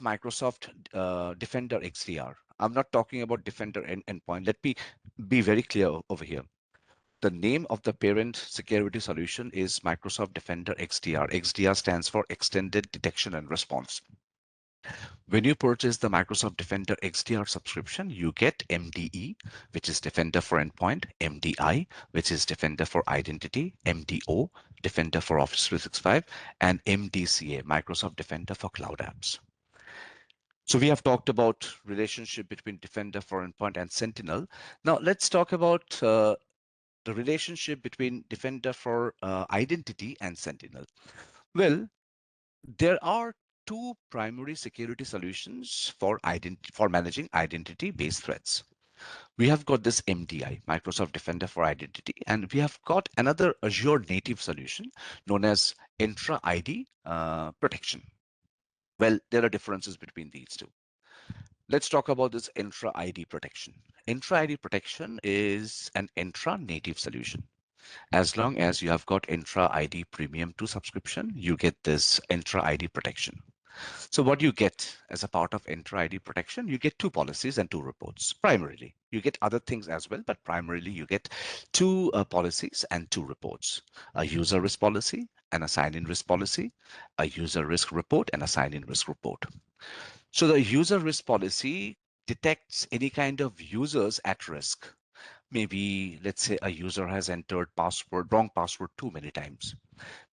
Microsoft Defender XDR. I'm not talking about Defender endpoint. Let me be very clear over here. The name of the parent security solution is Microsoft Defender XDR. XDR stands for Extended Detection and Response. When you purchase the Microsoft Defender XDR subscription, you get MDE, which is Defender for Endpoint, MDI, which is Defender for Identity, MDO, Defender for Office 365, and MDCA, Microsoft Defender for Cloud Apps. So we have talked about relationship between Defender for Endpoint and Sentinel. Now let's talk about the relationship between Defender for Identity and Sentinel. Well, there are two primary security solutions for managing identity-based threats. We have got this MDI, Microsoft Defender for Identity, and we have got another Azure native solution known as Entra ID Protection. Well, there are differences between these two. Let's talk about this Entra ID Protection. Entra ID Protection is an Entra native solution. As long as you have got Entra ID Premium 2 subscription, you get this Entra ID Protection. So what you get as a part of Entra ID Protection, you get two policies and two reports. Primarily, you get other things as well, but primarily you get two policies and two reports: a user risk policy and a sign-in risk policy, a user risk report and a sign-in risk report. So the user risk policy detects any kind of users at risk. Maybe let's say a user has entered wrong password too many times.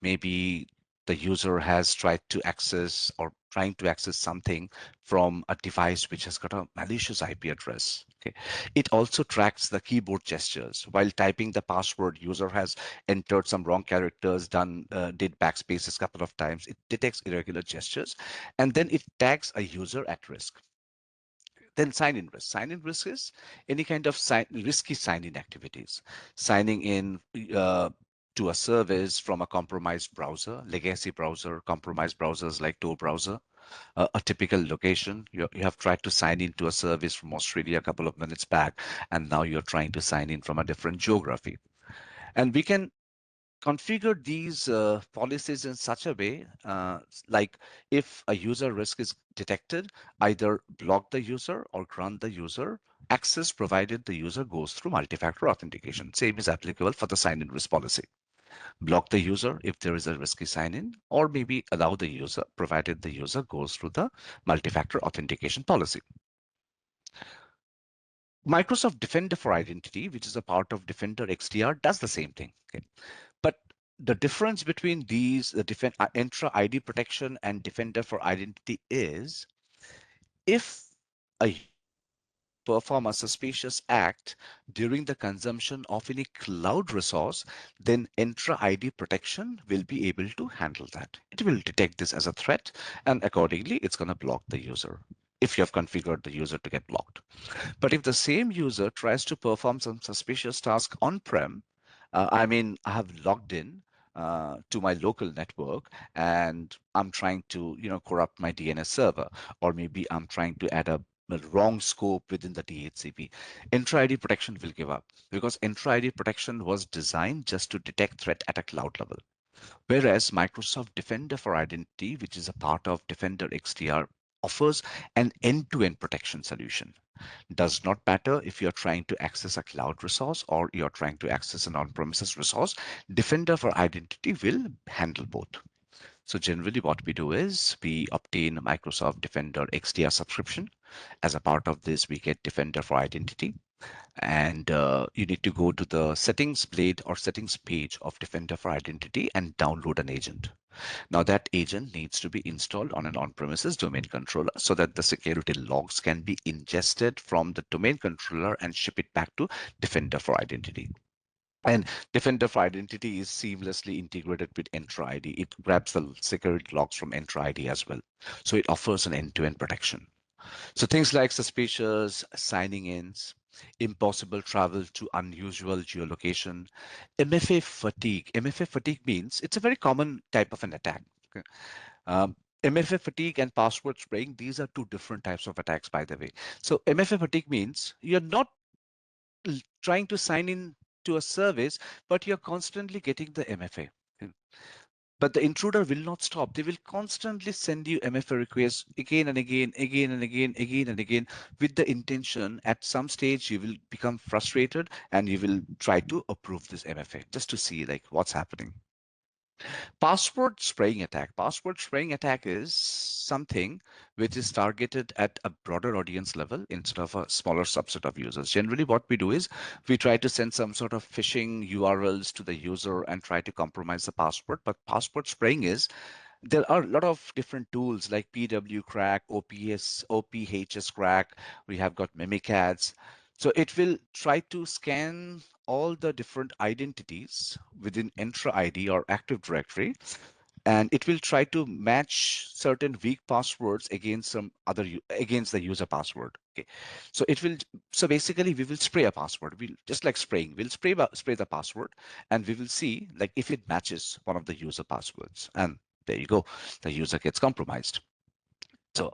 Maybe the user has tried to access or trying to access something from a device which has got a malicious IP address. Okay. It also tracks the keyboard gestures. While typing the password, user has entered some wrong characters, did backspaces a couple of times. It detects irregular gestures, and then it tags a user at risk. Then sign-in risk. Sign-in risk is any kind of risky sign-in activities. Signing in to a service from a compromised browser, legacy browser, compromised browsers like Tor browser, a typical location. You have tried to sign into a service from Australia a couple of minutes back, and now you're trying to sign in from a different geography. And we can configure these policies in such a way, like if a user risk is detected, either block the user or grant the user access provided the user goes through multi-factor authentication. Same is applicable for the sign-in risk policy. Block the user if there is a risky sign-in, or maybe allow the user provided the user goes through the multi-factor authentication policy. Microsoft Defender for Identity, which is a part of Defender XDR, does the same thing. Okay. But the difference between these, the Entra ID Protection and Defender for Identity is, if a perform a suspicious act during the consumption of any cloud resource, then Entra ID Protection will be able to handle that. It will detect this as a threat, and accordingly, it's going to block the user if you have configured the user to get blocked. But if the same user tries to perform some suspicious task on-prem, I mean, I have logged in to my local network and I'm trying to, corrupt my DNS server, or maybe I'm trying to add a wrong scope within the DHCP. Entra ID Protection will give up, because Entra ID Protection was designed just to detect threat at a cloud level. Whereas Microsoft Defender for Identity, which is a part of Defender XDR, offers an end-to-end protection solution. Does not matter if you're trying to access a cloud resource or you're trying to access an on-premises resource, Defender for Identity will handle both. So generally what we do is we obtain Microsoft Defender XDR subscription. As a part of this, we get Defender for Identity. And you need to go to the settings blade or settings page of Defender for Identity and download an agent. Now that agent needs to be installed on an on-premises domain controller so that the security logs can be ingested from the domain controller and ship it back to Defender for Identity. And Defender for Identity is seamlessly integrated with Entra ID. It grabs the security logs from Entra ID as well. So it offers an end-to-end protection. So things like suspicious signing ins, impossible travel to unusual geolocation, MFA fatigue. MFA fatigue means it's a very common type of an attack. Okay. MFA fatigue and password spraying, these are two different types of attacks, by the way. So MFA fatigue means you're not trying to sign in to a service, but you're constantly getting the MFA. But the intruder will not stop. They will constantly send you MFA requests again and again, again and again, again and again, with the intention at some stage you will become frustrated and you will try to approve this MFA just to see like what's happening. Password spraying attack. Password spraying attack is something which is targeted at a broader audience level instead of a smaller subset of users. Generally, what we do is we try to send some sort of phishing URLs to the user and try to compromise the password. But password spraying is there are a lot of different tools like PW crack, OPHS crack. We have got Mimikatz. So it will try to scan all the different identities within Entra ID or Active Directory, and it will try to match certain weak passwords against some other against the user password. Okay, so it will. So basically, we will spray a password. We'll just like spraying. We'll spray the password, and we will see like if it matches one of the user passwords, and there you go, the user gets compromised. So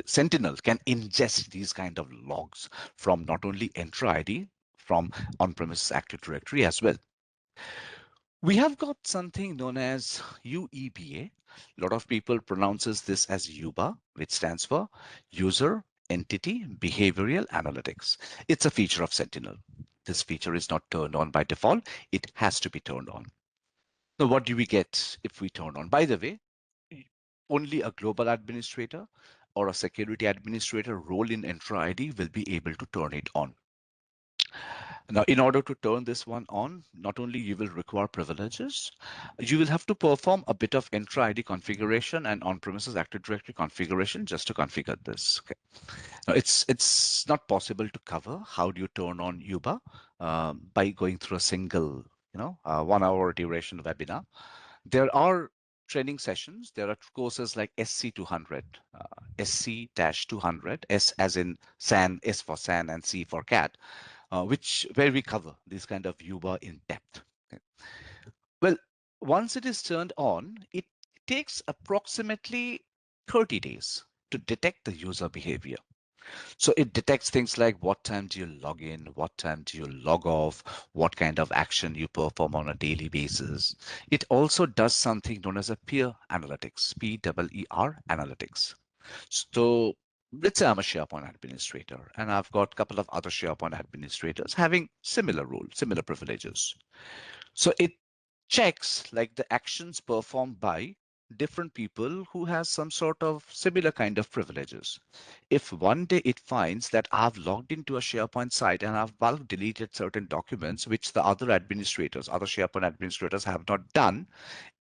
Sentinel can ingest these kind of logs from not only Entra ID, from on-premises Active Directory as well. We have got something known as UEBA. A lot of people pronounces this as UBA, which stands for User Entity Behavioral Analytics. It's a feature of Sentinel. This feature is not turned on by default. It has to be turned on. So what do we get if we turn on? By the way, only a global administrator or a security administrator role in Entra ID will be able to turn it on. Now, in order to turn this one on, not only you will require privileges, you will have to perform a bit of Entra ID configuration and on-premises Active Directory configuration just to configure this. Okay. Now, it's not possible to cover how do you turn on UBA by going through a single, 1 hour duration webinar. There are training sessions. There are courses like SC200, SC-200, S as in SAN, S for SAN, and C for cat, where we cover this kind of UBA in depth. Okay. Well, once it is turned on, it takes approximately 30 days to detect the user behavior. So it detects things like what time do you log in, what time do you log off, what kind of action you perform on a daily basis. It also does something known as a peer analytics, PEER analytics. So let's say I'm a SharePoint administrator and I've got a couple of other SharePoint administrators having similar roles, similar privileges. So it checks like the actions performed by different people who has some sort of similar kind of privileges. If one day it finds that I've logged into a SharePoint site and I've bulk deleted certain documents which the other administrators, other SharePoint administrators have not done,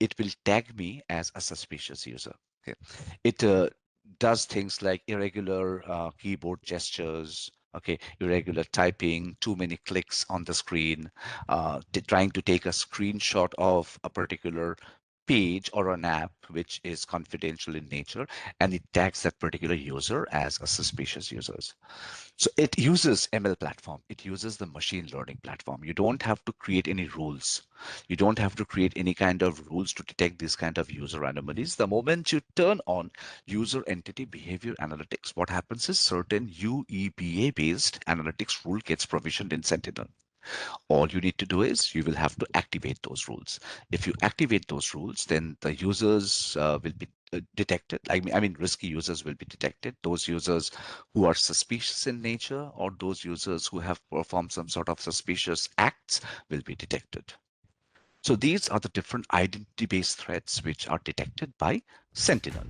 it will tag me as a suspicious user. Okay. It does things like irregular keyboard gestures, okay, irregular typing, too many clicks on the screen, trying to take a screenshot of a particular page or an app which is confidential in nature, and it tags that particular user as a suspicious user. So it uses ML platform. It uses the machine learning platform. You don't have to create any rules. You don't have to create any kind of rules to detect these kind of user anomalies. The moment you turn on user entity behavior analytics, what happens is certain UEBA based analytics rule gets provisioned in Sentinel. All you need to do is you will have to activate those rules. If you activate those rules, then the users will be detected. I mean, risky users will be detected. Those users who are suspicious in nature or those users who have performed some sort of suspicious acts will be detected. So these are the different identity-based threats which are detected by Sentinel.